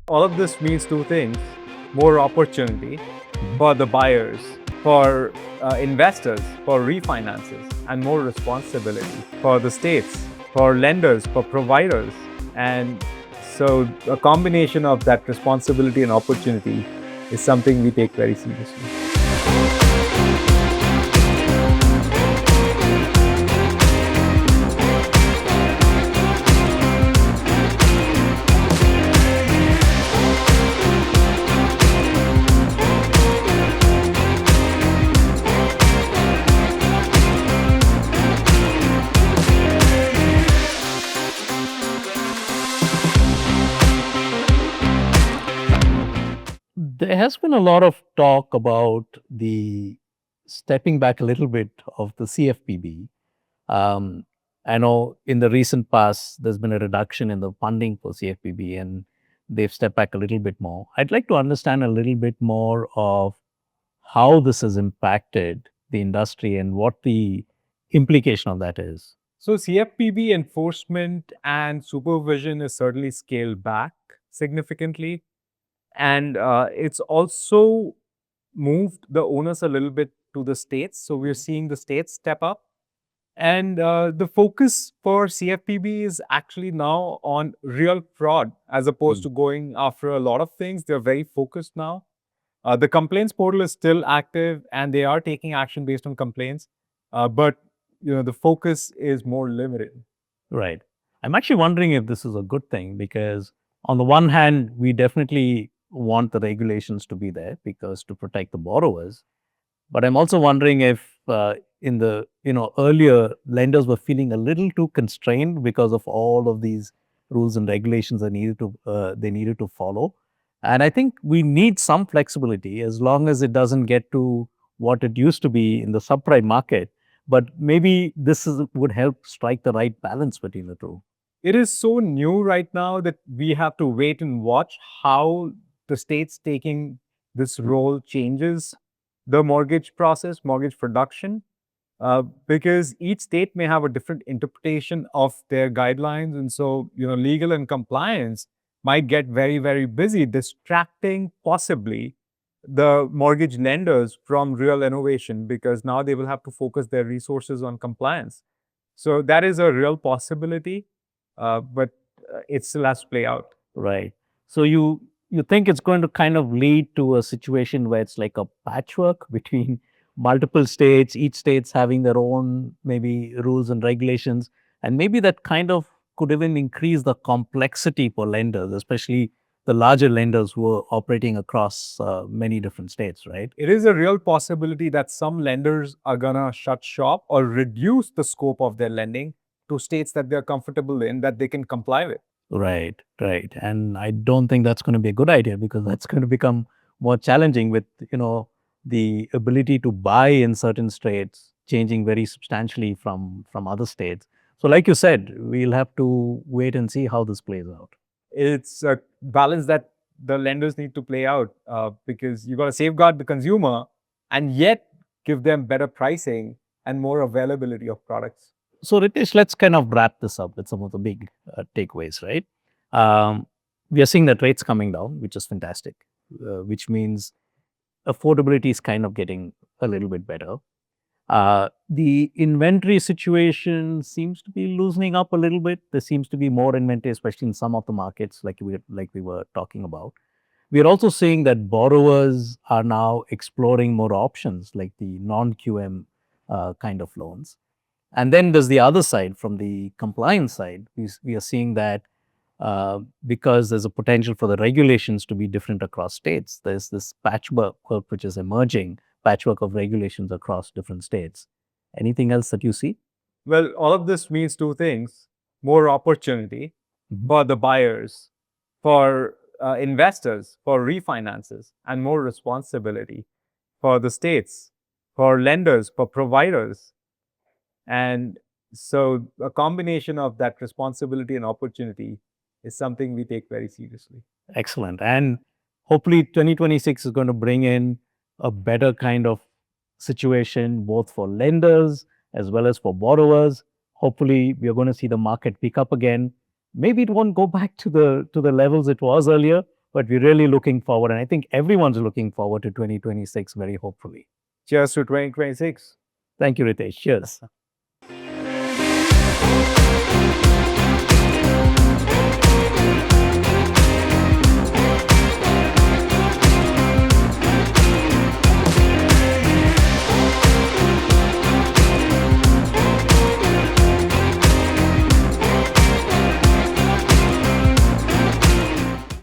All of this means two things: more opportunity Mhm. for the buyers, for investors, for refinances, and more responsibility for the states, for lenders, for providers. And so, a combination of that responsibility and opportunity is something we take very seriously. There has been a lot of talk about the stepping back a little bit of the CFPB. Um, I know in the recent past, there's been a reduction in the funding for CFPB and they've stepped back a little bit more. I'd like to understand a little bit more of how this has impacted the industry and what the implication of that is. So, CFPB enforcement and supervision is certainly scaled back significantly. And it's also moved the onus a little bit to the states. So we're seeing the states step up. And the focus for CFPB is actually now on real fraud as opposed Mm. to going after a lot of things. They're very focused now. The complaints portal is still active and they are taking action based on complaints. But the focus is more limited. Right. I'm actually wondering if this is a good thing because, on the one hand, we definitely want the regulations to be there because to protect the borrowers. But I'm also wondering if in the earlier lenders were feeling a little too constrained because of all of these rules and regulations they needed to follow. And I think we need some flexibility as long as it doesn't get to what it used to be in the subprime market. But maybe would help strike the right balance between the two. It is so new right now that we have to wait and watch how the states taking this role changes the mortgage process, mortgage production, because each state may have a different interpretation of their guidelines. And so, legal and compliance might get very, very busy, distracting possibly the mortgage lenders from real innovation because now they will have to focus their resources on compliance. So that is a real possibility, but it still has to play out. Right. So you think it's going to kind of lead to a situation where it's like a patchwork between multiple states, each state's having their own maybe rules and regulations, and maybe that kind of could even increase the complexity for lenders, especially the larger lenders who are operating across many different states, right? It is a real possibility that some lenders are going to shut shop or reduce the scope of their lending to states that they're comfortable in, that they can comply with. Right, right. And I don't think that's going to be a good idea because that's going to become more challenging with, the ability to buy in certain states changing very substantially from other states. So like you said, we'll have to wait and see how this plays out. It's a balance that the lenders need to play out because you got to safeguard the consumer and yet give them better pricing and more availability of products. So Ritesh, let's kind of wrap this up with some of the big takeaways, right? Um, we are seeing that rates coming down, which is fantastic, which means affordability is kind of getting a little bit better. The inventory situation seems to be loosening up a little bit. There seems to be more inventory, especially in some of the markets, like we were talking about. We are also seeing that borrowers are now exploring more options, like the non-QM kind of loans. And then there's the other side, from the compliance side. We are seeing that because there's a potential for the regulations to be different across states. There's this patchwork which is emerging, patchwork of regulations across different states. Anything else that you see? Well, all of this means two things: more opportunity Mhm. for the buyers, for investors, for refinances, and more responsibility for the states, for lenders, for providers. And so, a combination of that responsibility and opportunity is something we take very seriously. Excellent. And hopefully 2026 is going to bring in a better kind of situation both for lenders as well as for borrowers. Hopefully we are going to see the market pick up again. Maybe it won't go back to the levels it was earlier, but we're really looking forward, and I think everyone's looking forward to 2026 very hopefully. Cheers to 2026. Thank you, Ritesh. Cheers.